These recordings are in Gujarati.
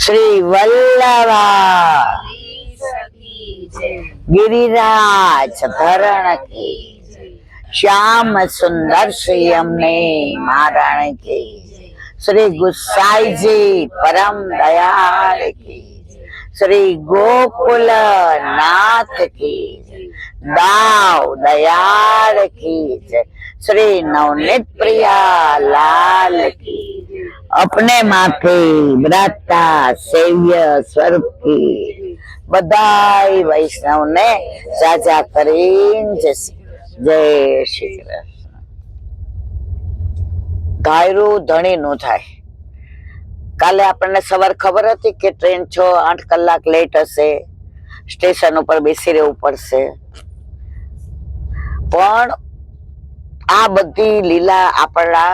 શ્રી વલ્લભા गिरिराज धरण की श्याम सुंदर श्री अम्ने महाराण की श्री गुसाई जी परम दयाल की श्री गोकुल नाथ की दाव दयाल की श्री नवनीत प्रिया लाल की अपने माथे ब्राता सेव्य स्वरूप की बधाई वैष्णव ने साझा કરીને જય શ્રી કૃષ્ણ. ધાયરું ધણી નું થાય. કાલે આપણને સવાર ખબર હતી કે ટ્રેન 6-8 કલાક લેટ હશે, સ્ટેશન ઉપર બેસી રહેવું પડશે, પણ આ બધી લીલા આપણા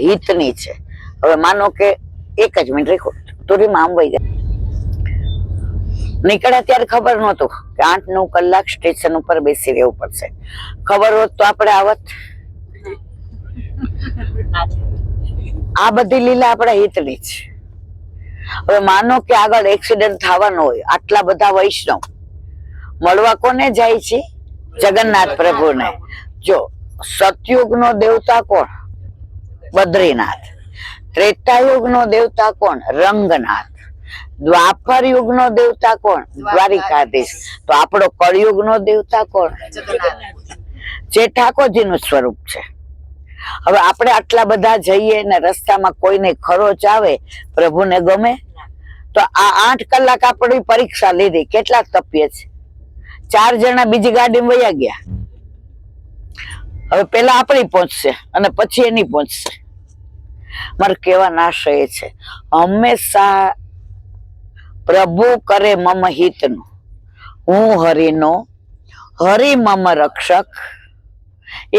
હિતની છે. હવે માનો કે એક જ મિનિટ રેખો તોરીમાં આમ વહી જાય. નીકળ્યા ત્યારે ખબર નહોતું કે 8-9 કલાક સ્ટેશન ઉપર બેસી રહેવું પડશે. ખબર હોત તો આપણે આવત. આ બધી લીલા આપણા હિતની છે. હવે માનો કે આગળ એક્સિડન્ટ થવાનો હોય, આટલા બધા વૈષ્ણવ મળવા કોને જાય છે? જગન્નાથ પ્રભુને. જો સતયુગ નો દેવતા કોણ? બદ્રીનાથ. ત્રેતાયુગ નો દેવતા કોણ? રંગનાથ. દ્વાપર યુગ નો દેવતા કોણ? દ્વારિકાધીશ. તો આપણો કળયુગ નો દેવતા કોણ? જે ઠાકોરજી નું સ્વરૂપ છે. હવે આપણે આટલા બધા જઈએ ને રસ્તામાં કોઈને ખરોચ આવે, પ્રભુને ગમે? તો આ 8 કલાક આપણી પરીક્ષા લીધી. કેટલા તપીએ છે? 4 જણા બીજી ગાડીમાં વયા ગયા. હવે પેલા આપણી પહોંચશે અને પછી એની પહોંચશે. મારે કેવા નાશ એ છે, હંમેશા પ્રભુ કરે મમ હિતનું, હું હરિનો, હરિ મમ રક્ષક,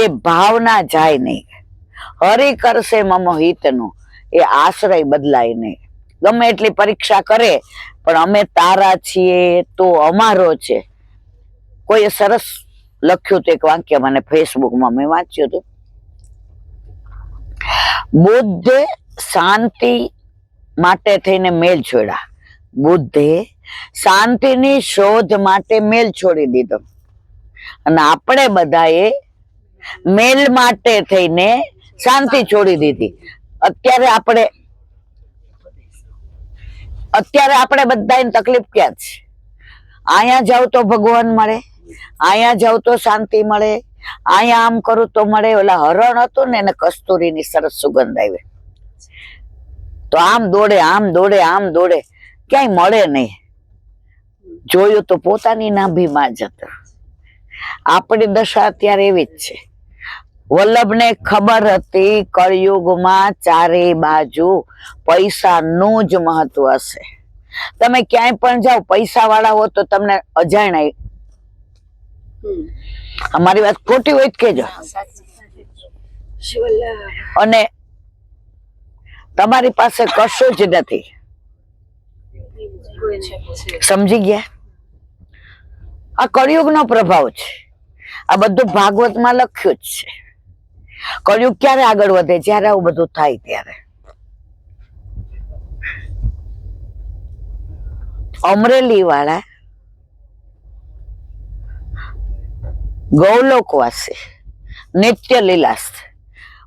એ ભાવના જાય નહીં. હરિ કરશે મમ હિતનું, એ આશ્રય બદલાય નહીં. ગમે એટલી પરીક્ષા કરે પણ અમે તારા છીએ તો અમારો છે. કોઈએ સરસ લખ્યું હતું એક વાક્ય, મને ફેસબુકમાં મેં વાંચ્યું હતું. બુદ્ધે શાંતિ માટે થઈને મેલ છોડ્યા. બુદ્ધે શાંતિની શોધ માટે મેલ છોડી દીધો અને આપણે બધાએ મેલ માટે થઈને શાંતિ છોડી દીધી. અત્યારે આપણે બધાને તકલીફ ક્યાં છે? અહીંયા જાવ તો ભગવાન મળે, અહીંયા જાવ તો શાંતિ મળે, અહીંયા આમ કરું તો મળે. ઓલા હરણ હતું ને એને કસ્તુરીની સરસ સુગંધ આવી, તો આમ દોડે આમ દોડે આમ દોડે, ક્યાંય મળે નહીં. જોયું તો પોતાની નાભીમાં જ હતું. આપણી દશા અત્યારે એવી જ છે. વલ્લભને ખબર હતી કળયુગમાં ચારે બાજુ પૈસાનું જ મહત્વ હશે. તમે ક્યાંય પણ જાઓ, પૈસા વાળા હો તો તમને અજાણાય. અમારી વાત ખોટી હોય કેજો. અને તમારી પાસે કશું જ નથી. સમજી ગયા? આ કળિયુગ નો પ્રભાવ છે. આ બધું ભાગવતમાં લખ્યું જ છે. કળિયુગ ક્યારે આગળ વધે? જયારે આવું બધું થાય ત્યારે. અમરેલી વાળા ગૌલોકવાસી નિત્ય લીલાસ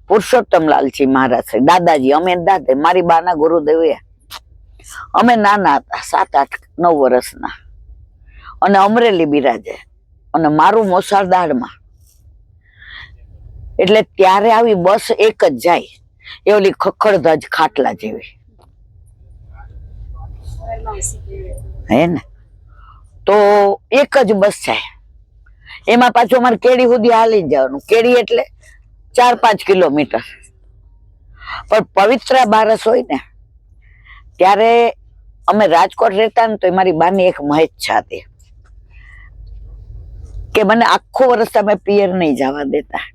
પુરુષોત્તમલાલજી મહારાજ છે. દાદાજી, અમે દાદા, મારી બાના ગુરુદેવ. અમે નાના હતા, 7-8-9 વર્ષના, અને અમરેલી બિરાજે, અને મારું મોસાળદાળમાં. એટલે ત્યારે આવી બસ એક જ જાય, એ ઓલી ખખડધજ ખાટલા જેવી, હે ને? તો એક જ બસ જાય. એમાં પાછું અમારે કેડી સુધી હાલી જવાનું. કેડી એટલે 4-5 કિલોમીટર. પણ પવિત્ર બારસ હોય ને ત્યારે અમે રાજકોટ રહેતા ને, તો મારી બાની એક મહેચ્છા હતી કે મને આખું વર્ષ તમે પિયર નહીં જવા દેતા,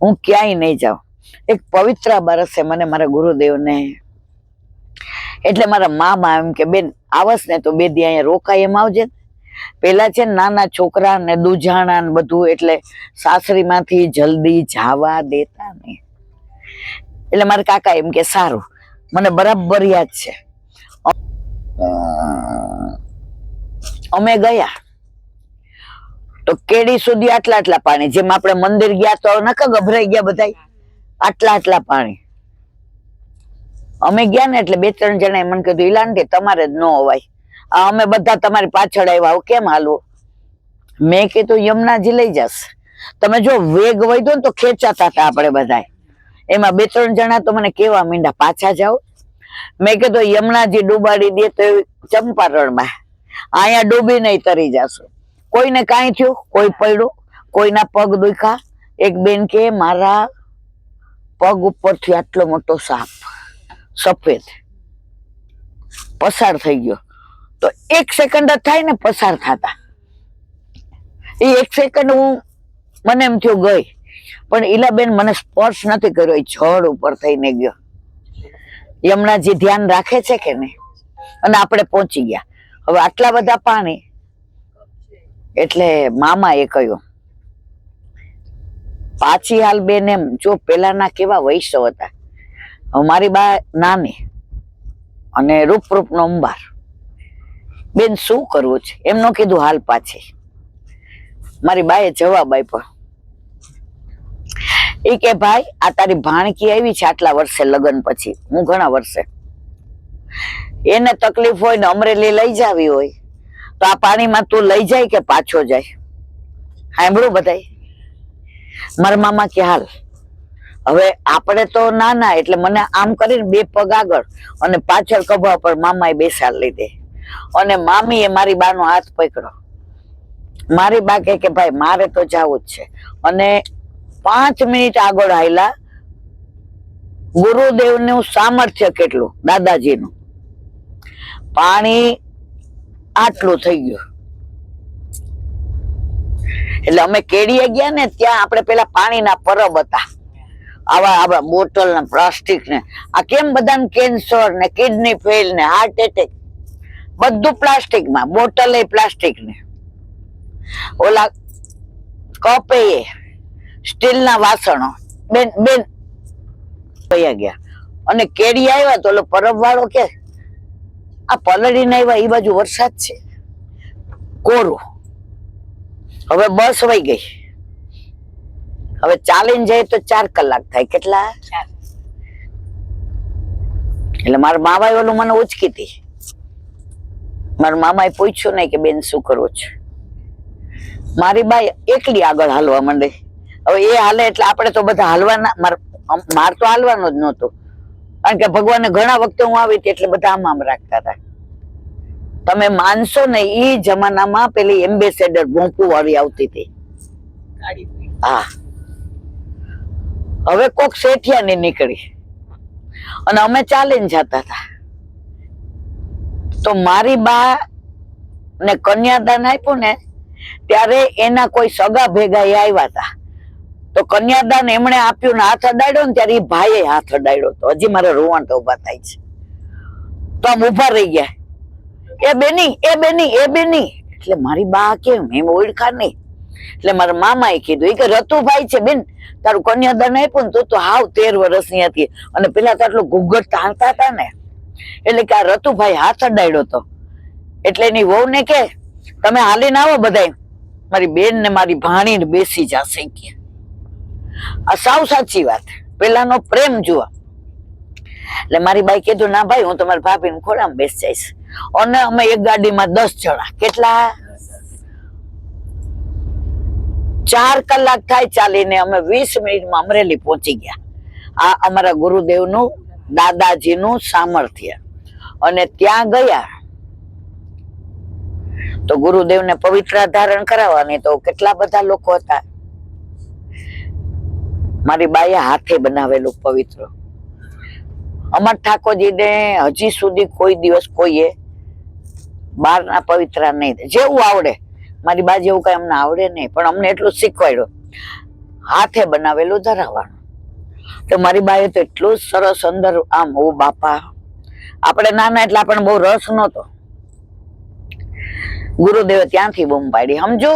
હું ક્યાંય નહીં જાઉં. એક પવિત્ર બરસે મને મારા ગુરુદેવને, એટલે મારા મામા એમ કે બેન આવસ ને તો 2 દી અહીંયા રોકાય એમ આવજે. પેલા છે નાના છોકરા ને દુજાણા ને બધું, એટલે સાસરી માંથી જલ્દી જવા દેતા નહીં. એટલે મારા કાકા એમ કે સારું. મને બરાબર યાદ છે અમે ગયા તો કેડી સુધી આટલા આટલા પાણી, જેમ આપણે મંદિર ગયા તો નકા ગભરાઈ ગયા બધા, આટલા આટલા પાણી. અમે ગયા ને એટલે 2-3 જણાએ મને કીધું, ઈલાંટી તમારે જ ન હોવાય, અમે બધા તમારી પાછળ આવ્યા, આવું કેમ હાલવું? મેં કીધું યમુનાજી લઈ જશે. તમે જો વેગ વધ્યો ને તો ખેંચાતા હતા આપણે બધા. એમાં 2-3 જણા તો મને કેવા મીંડા, પાછા જાઓ. મેં કીધું યમુનાજી ડૂબાડી દે તો ચંપારણમાં, અહીંયા ડૂબી નહીં તરી જશો. કોઈને કાંઈ થયું, કોઈ પડ્યું, કોઈના પગ દુખ્યા. એક બેન કે મારા પગ ઉપરથી આટલો મોટો સાપ સફેદ પસાર થઈ ગયો. તો 1 સેકન્ડ જ થાય ને પસાર થતા, એ 1 સેકન્ડ મને એમ થયું ગઈ, પણ ઈલાબેન મને સ્પર્શ નથી કર્યો, એ જળ ઉપર થઈને ગયો. યમુનાજી ધ્યાન રાખે છે કે નહીં? અને આપણે પહોંચી ગયા. હવે આટલા બધા પાણી એટલે મામા એ કહ્યું પાછી હાલ બેન, એમ જો પેલાના કેવા વૈષ્ણવ હતા. મારી બા નાની અને રૂપ નો અંબાર, બેન શું કરવું છે એમનો કીધું હાલ પાછી. મારી બાએ જવાબ આપ્યો, એ કે ભાઈ આ તારી ભાણકી આવી છે આટલા વર્ષે લગ્ન પછી, હું ઘણા વર્ષે, એને તકલીફ હોય ને અમરેલી લઈ જાવી હોય તો આ પાણીમાં તું લઈ જાય કે પાછો જાય? સાંભળું બધાય. મારા મામા કે હાલ. હવે આપણે તો નાના એટલે મને આમ કરીને 2 પગ આગળ અને પાછળ ખભા પર મામાએ બેસાડી લીધે, અને મામીએ મારી બાનો હાથ પકડ્યો. મારી બા કે ભાઈ મારે તો જવું જ છે. અને 5 મિનિટ આગળ હાલ્યા. ગુરુદેવનું સામર્થ્ય કેટલું, દાદાજીનું. પાણી આટલું થઈ ગયું. એટલે અમે કેડીએ ગયા ને ત્યાં આપણે પેલા પાણીના પરબ હતા, આવા બોટલ ને પ્લાસ્ટિક ને, આ કેમ બધાને કેન્સર ને કિડની ફેલ ને હાર્ટ એટેક બધું પ્લાસ્ટિકમાં, બોટલ એ પ્લાસ્ટિક ને, ઓલા કપ એ સ્ટીલના વાસણો. બેન વયા ગયા. અને કેડી આવ્યા તો ઓલો પરબ વાળો કે આ પલળીને આવ્યા, એ બાજુ વરસાદ છે કોરું. હવે બસ વહી ગઈ. હવે ચાલીને જાય તો 4 કલાક થાય. કેટલા? એટલે મારા મામાએ ઓલું મને ઉચકી હતી. મારા મામાએ પૂછ્યું નહીં કે બેન શું કરવું છે? મારી બાઈ એકલી આગળ હાલવા માંડે. હવે એ હાલે એટલે આપણે તો બધા હાલવાના, માર તો હાલવાનો જ નહોતો, કારણ કે ભગવાને ઘણા વખતે હું આવી હતી એટલે બધા આમ રાખતા હતા. તમે માનશો ને, એ જમાનામાં પેલી એમ્બેસેડર ભોંપુ વાળી આવતી હતી. હા, હવે કોક શેઠિયાની નીકળી અને અમે ચાલીને જતા હતા. તો મારી બા ને કન્યાદાન આપ્યું ને ત્યારે એના કોઈ સગા ભેગા એ આવ્યા હતા. તો કન્યાદાન એમણે આપ્યું ને હાથ અડાડ્યો ને ત્યારે એ ભાઈએ હાથ અડાડ્યો. તો હજી મારે રોવાણ તો ઉભા થાય છે. તો આમ ઉભા રહી ગયા, એ બેની, એ બેની, એ બેની. એટલે મારી બા કેમ એમ ઓળખા નહીં. એટલે મારા મામાએ કીધું, એ કે રતુભાઈ છે બેન, તારું કન્યાદાન આપ્યું ને તો હાવ 13 વર્ષની હતી, અને પેલા તો આટલું ઘૂંઘટ તાણતા હતા ને, એટલે કે આ રતુભાઈ હાથ અડાડ્યો હતો. એટલે એની વહુ ને કે તમે હાલીને આવો બધાય, મારી બેન ને મારી ભાણી ને બેસી જશે કે. આ સાવ સાચી વાત, પેલાનો પ્રેમ જુઓ. એટલે મારી બાઈ કીધું ના ભાઈ હું તમારી ભાભીને ખોળામાં બેસી જઈશ. અને અમે એક ગાડીમાં 10 જણા. કેટલા? 4 કલાક થાય ચાલીને. અમે 20 મિનિટમાં અમરેલી પહોંચી ગયા. આ અમારા ગુરુદેવનું, દાદાજીનું સામર્થ્ય. અને ત્યાં ગયા તો ગુરુદેવને પવિત્ર ધારણ કરાવવાની, તો કેટલા બધા લોકો હતા. મારી બાઈએ હાથે બનાવેલું પવિત્ર. અમર ઠાકોરજીને હજી સુધી કોઈ દિવસ કોઈએ બહારના પવિત્ર નહીં, જેવું આવડે. મારી બા જેવું કઈ અમને આવડે નહીં, પણ અમને એટલું શીખવાડ્યું, હાથે બનાવેલું ધરાવવાનું. તો મારી બાએ તો એટલું સરસ અંદર આમ, ઓ બાપા, આપણે નાના એટલે આપણને બહુ રસ નહોતો. ગુરુદેવે ત્યાંથી બૂમ પાડી, સમજો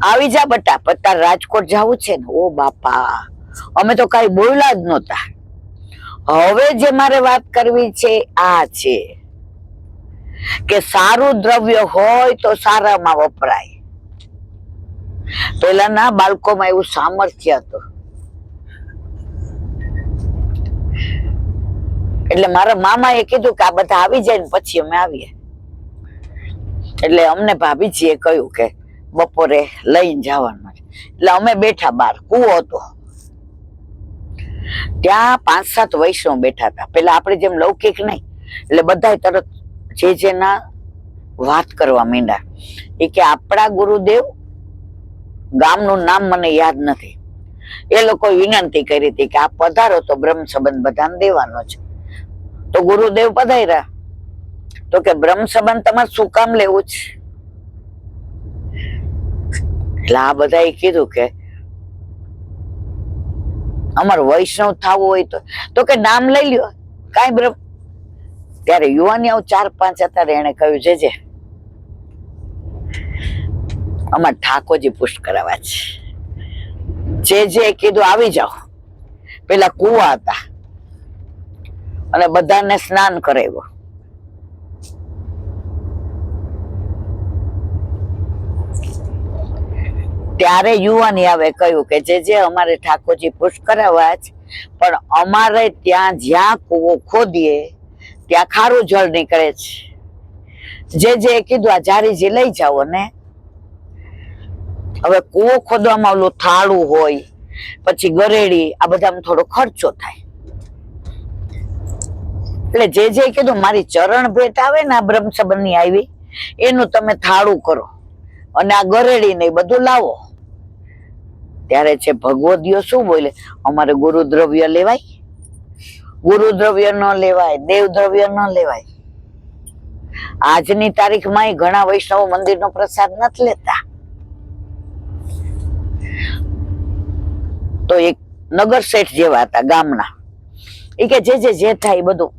આવી જા બટા, પત્તા રાજકોટ જવું છે ને. ઓ બાપા, અમે તો કઈ બોલ્યા જ નહોતા. હવે જે મારે વાત કરવી છે આ છે કે સારું દ્રવ્ય હોય તો સારામાં વપરાય. પેલાના બાળકોમાં એવું સામર્થ્ય હતું. એટલે મારા મામા એ કીધું કે આ બધા આવી જાય ને પછી અમે આવીએ. એટલે અમને ભાભીજીએ કહ્યું કે બપોરે લઈને જવાનું. એટલે અમે બેઠા બહાર, કૂવો હતો ત્યાં 5-7 વૈષ્ણવ બેઠા હતા. પેલા આપણે જેમ લૌકિક નહીં, એટલે બધા તરત જેના વાત કરવા માંડ્યા. એ કે આપણા ગુરુદેવ, ગામનું નામ મને યાદ નથી, એ લોકો વિનંતી કરી હતી કે આ પધારો તો બ્રહ્મ સંબંધ બધાને દેવાનો છે. તો ગુરુદેવ પધાર્યા. તો કે બ્રહ્મ સંબંધ તમારે શું કામ લેવું છે? એટલે આ બધા કીધું કે અમારે વૈષ્ણવ થવું હોય તો કે નામ લઈ લ્યો, કાંઈ બ્રહ્મ. ત્યારે યુવાનીઓ 4-5 હતા. એને કહ્યું જે અમારે ઠાકોરજી પુષ્ટ કરાવવા છે. જે કીધું આવી જાઓ. પેલા કુવા હતા અને બધાને સ્નાન કરાવ્યો. ત્યારે યુવાની આવે કહ્યું કે જે અમારે ઠાકોરજી પુષ્ટ કરાવવા છે, પણ અમારે ત્યાં જ્યાં કૂવો ખોદીએ ત્યાં ખારું જળ નીકળે છે. જે કીધું આ જારીજી લઈ જાઓ. ને હવે કૂવો ખોદવામાં ઓલું થાળું હોય, પછી ગરેડી, આ બધામાં થોડો ખર્ચો થાય. એટલે જે કીધું મારી ચરણ ભેટ આવે ને આ બ્રહ્મ સંબંધની આવી, એનું તમે થાળું કરો અને આ ગરેડી ને બધું લાવો. ત્યારે છે ભગવદીઓ શું બોલે, અમારે ગુરુ દ્રવ્ય લેવાય, ગુરુ દ્રવ્ય ન લેવાય, દેવ દ્રવ્ય ન લેવાય. આજની તારીખમાં ઘણા વૈષ્ણવ મંદિરનો પ્રસાદ નથી લેતા. તો એક નગર શેઠ જેવા હતા ગામના, એ કે જે થાય એ બધું.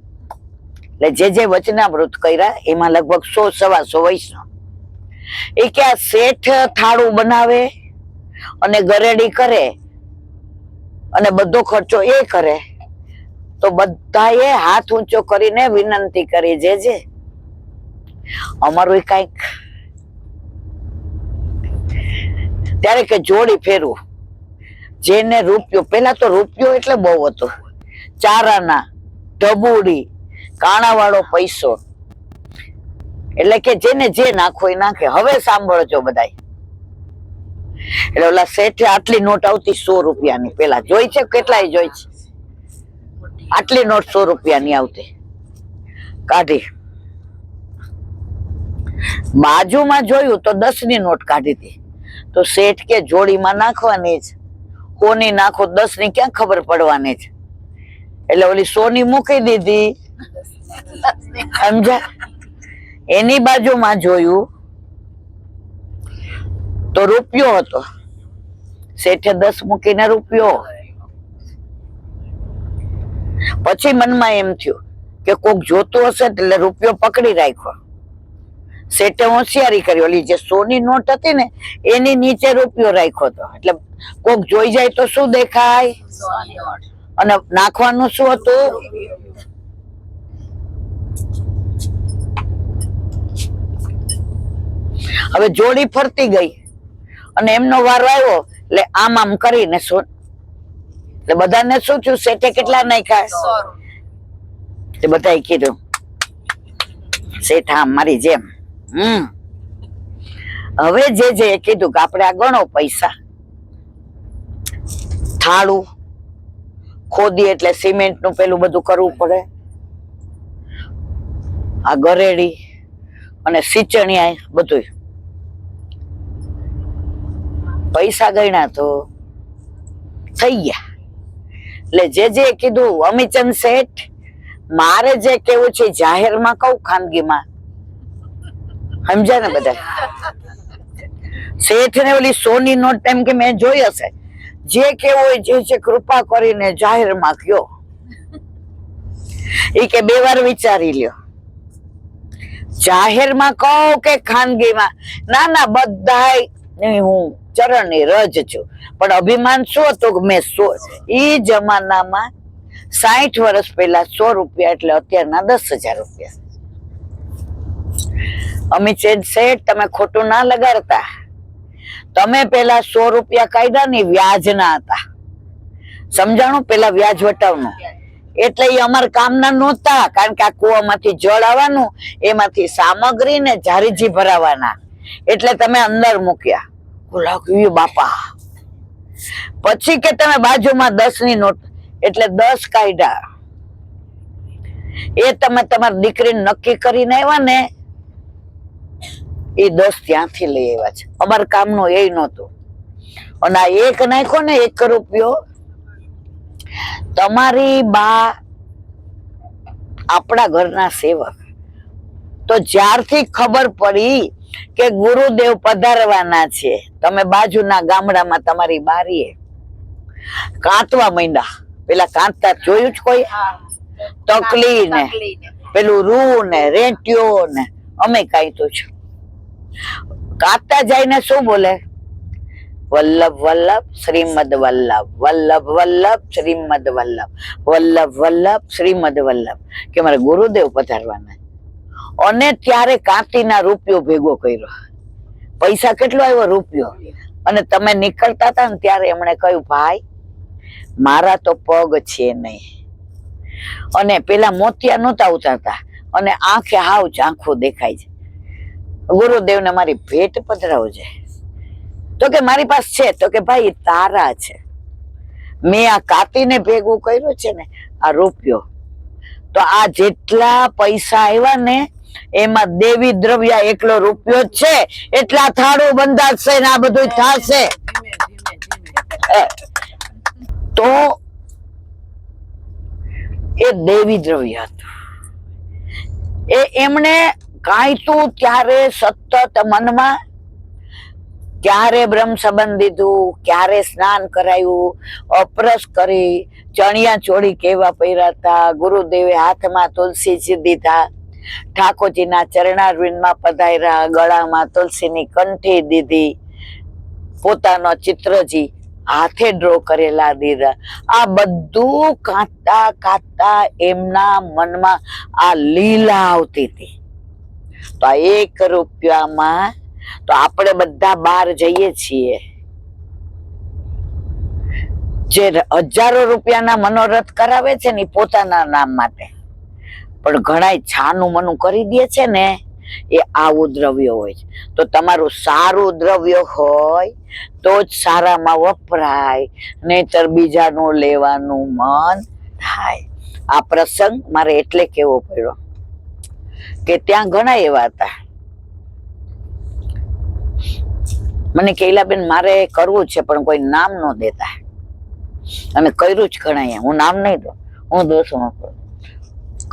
એટલે જે વચનામૃત કર્યા એમાં લગભગ 100-125 વૈષ્ણવ. એ કે આ શેઠ થાળું બનાવે અને ગરેડી કરે અને બધો ખર્ચો એ કરે, તો બધાએ હાથ ઊંચો કરીને વિનંતી કરી જે અમારું કઈક. ત્યારે કે જોડી ફેરવું. જેને રૂપિયો, પેલા તો રૂપિયો એટલે બહુ હતો, ચારાના, ઢબુડી, કાણાવાળો પૈસો. એટલે કે જેને જે નાખો એ નાખે. હવે સાંભળજો બધા. એટલે ઓલા શેઠે આટલી નોટ આવતી 100 રૂપિયાની, પેલા જોઈ છે, કેટલાય જોઈ છે. આટલી નોટ 100 રૂપિયાની આવતી, કાઢી. બાજુમાં જોયું તો 10ની નોટ કાઢી હતી. તો શેઠ કે જોડીમાં નાખવાની જ, કોની નાખો 10ની ક્યાં ખબર પડવાની છે. એટલે ઓલી 100ની મૂકી દીધી. સમજા? એની બાજુમાં જોયું તો રૂપિયો હતો. શેઠે 10 મૂકીને રૂપિયો. પછી મનમાં એમ થયું કે કોક જોતું હશે એટલે રૂપિયો પકડી રાખ્યો. શેઠે હોશિયારી કરી, ઓલી જે 100ની નોટ હતી ને એની નીચે રૂપિયો રાખ્યો હતો. એટલે કોક જોઈ જાય તો શું દેખાય, અને નાખવાનું શું હતું? હવે જોડી ફરતી ગઈ અને એમનો વારો આવ્યો. એટલે આમ કરીને શું, એટલે બધાને શું થયું, શેઠે કેટલા નાખ્યા? એટલે બધાએ કીધું શેઠ આમ મારી જેમ. હવે જે કીધું કે આપણે આ ગણો પૈસા. થાળું ખોદી એટલે સિમેન્ટ નું પેલું બધું કરવું પડે, આ ગરેડી અને સિંચણિયા બધું. પૈસા ગણ્યા તો થઈ ગયા. એટલે જે કીધું અમીચંદ શેઠ, મારે જે કેવું છે જાહેરમાં કહું, ખાનગીમાં. સમજ્યા ને બધા? શેઠ ને ઓલી 100ની નોટ એમ કે મેં જોઈ હશે, જે કેવું હોય જે છે કૃપા કરીને જાહેરમાં કયો. એ કે 2 વાર વિચારી લ્યો, જાહેરમાં કહો કે ખાનગીમાં. ના બધાય હું ચરણની રજ છું. પણ અભિમાન શું હતું કે મેં ઈ જમાનામાં 60 વર્ષ પહેલા 100 રૂપિયા એટલે અત્યારના 10,000 રૂપિયા. અમિત શેઠ તમે ખોટું ના લગાડતા. તમે પેલા 100 રૂપિયા કાઢ્યા ને વ્યાજ ના હતા, સમજાણું? પેલા વ્યાજ વટાવનું, એટલે એ અમારા કામના નહોતા. કારણ કે આ કુવામાંથી જળ આવવાનું, એમાંથી સામગ્રી ને જારીજી ભરાવાના, એટલે તમે અંદર મૂક્યા. લાગ્યું બાપા. પછી કે તમે બાજુમાં 10 ની નોટ, એટલે 10 કાઢ્યા. એ તમે તમારી દીકરીને નક્કી કરીને આવ્યા ને, એ 10 ત્યાંથી લઈ આવ્યા છે. અમારા કામનું એ નહોતું. અને આ એક નાખ્યો ને 1 રૂપિયો, તમારી બા આપણા ઘરના સેવક. તો જ્યારથી ખબર પડી કે ગુરુદેવ પધારવાના છે, તમે બાજુના ગામડામાં તમારી બારીએ કાંતવા માંડ્યા. પેલા કાંતતા જોયું જ કોઈ? તકલી ને પેલું રૂ ને રેંટ્યો ને અમે કાંઈતું છું. કાંતતા જઈને શું બોલે? વલ્લભ વલ્લભ શ્રીમદ વલ્લભ, વલ્લભ વલ્લભ શ્રીમદ વલ્લભ, વલ્લભ વલ્લભ શ્રીમદ વલ્લભ, કે મારે ગુરુદેવ પધારવાના. અને ત્યારે કાંતીના રૂપિયો ભેગો કર્યો. પૈસા કેટલો આવ્યો? રૂપિયો. અને તમે નીકળતા હતા ને ત્યારે એમણે કહ્યું, ભાઈ મારા તો પગ છે નહીં, અને પેલા મોતિયા નહોતા ઉતારતા, અને આંખે હાવ ઝાંખું દેખાય છે. ગુરુદેવને મારી ભેટ પધરાવજે. તો કે મારી પાસે છે. તો કે ભાઈ તારા છે, મેં આ કાતીને ભેગું કર્યું છે ને આ રૂપિયો. તો આ જેટલા પૈસા આવ્યા ને એમાં દેવી દ્રવ્ય એકલો રૂપિયો છે, એટલા થાળું બંધાશે ને આ બધું થશે. તો એ દેવી દ્રવ્ય હતું. એમણે કાંઈતું ત્યારે સતત મનમાં, ક્યારે બ્રહ્મ સંબંધ દીધું, ક્યારે સ્નાન કરાયું, અપરસ કરી, ચણિયા ચોળી કેવા પહેર્યા હતા, ગુરુદેવે હાથમાં તુલસી દીધા, ઠાકોરજીના ચરણારવિંદમાં પધાર્યા, ગળામાં તુલસીની કંઠી દીધી, પોતાનો ચિત્રજી હાથે ડ્રો કરેલા દીધા. આ બધું કાંતા કાંતા એમના મનમાં આ લીલા આવતી હતી. તો આ 1 રૂપિયામાં તો આપણે બધા બહાર જઈએ છીએ, જે હજારો રૂપિયાના મનોરથ કરાવે છે ને પોતાના નામ માટે, પણ ઘણા છાનું મનું કરી દે છે ને, એ આવું દ્રવ્ય હોય છે. તો તમારું સારું દ્રવ્ય હોય તો જ સારામાં વપરાય, નહીતર બીજાનું લેવાનું મન થાય. આ પ્રસંગ મારે એટલે કેવો પડ્યો કે ત્યાં ઘણા એવા હતા. મને કૈલાબેન મારે કરવું છે પણ કોઈ નામ ન દેતા, અને કર્યું જ ઘણા. હું નામ નહીં દઉં, હું દોષમાં પડું.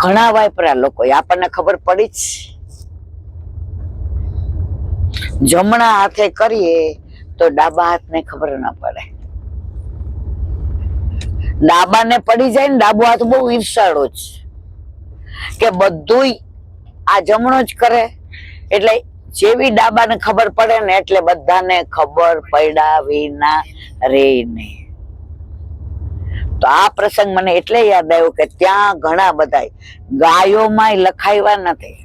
ઘણા વાપરા લોકો, આપણને ખબર પડી જ. જમણા હાથે કરીએ તો ડાબા હાથને ખબર ના પડે. ડાબાને પડી જાય ને ડાબો હાથ બહુ ઈર્ષાળો જ, કે બધું આ જમણો જ કરે. એટલે જેવી ડાબાને ખબર પડે ને એટલે બધાને ખબર પડ્યા વિના રે નહીં. તો આ પ્રસંગ મને એટલે યાદ આવ્યો કે ત્યાં ઘણા બધા ગાયોમાં લખાવ્યા નથી,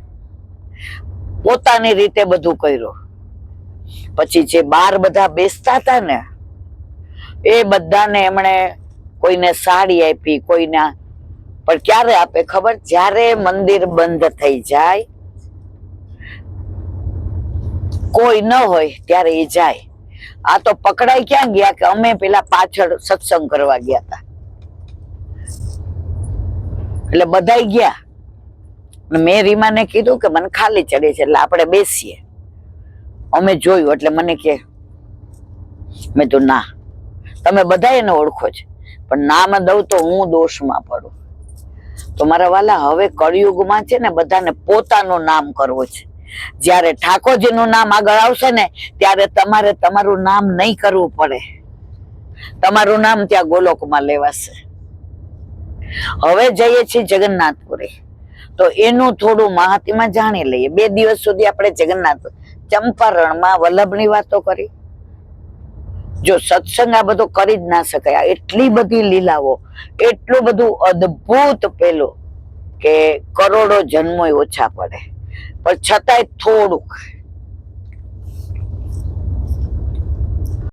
પોતાની રીતે બધું કર્યું. પછી જે બાર બધા બેસતા હતા ને એ બધાને એમણે કોઈને સાડી આપી, કોઈને, પણ ક્યારે આપે ખબર? જ્યારે મંદિર બંધ થઈ જાય, કોઈ ન હોય ત્યારે એ જાય. આ તો પકડાઈ ક્યાં ગયા કે અમે પેલા પાછળ સત્સંગ કરવા ગયા હતા, એટલે બધાય ગયા. મેં રીમાને કીધું કે મને ખાલી ચડે છે એટલે આપણે બેસીએ. અમે જોયું એટલે મને કે, મેં તો ના, તમે બધા એને ઓળખો છો પણ નામ દઉં તો હું દોષમાં પડું. તો મારા વાલા, હવે કળિયુગમાં છે ને બધાને પોતાનું નામ કરવું છે. જયારે ઠાકોરજીનું નામ આગળ આવશે ને ત્યારે તમારે તમારું નામ નહીં કરવું પડે, તમારું નામ ત્યાં ગોલોકમાં લેવાશે. હવે જઈએ છીએ જગન્નાથપુરી, તો એનું થોડું મહાત્મ્ય જાણી લઈએ. 2 દિવસ સુધી આપણે જગન્નાથ ચંપારણમાં વલ્લભની વાતો કરી. જો સત્સંગ આ બધો કરી જ ના શકાય. એટલી બધી લીલાઓ, એટલું બધું અદ્ભુત પેલું કે કરોડો જન્મો ઓછા પડે. પણ છતાંય થોડુંક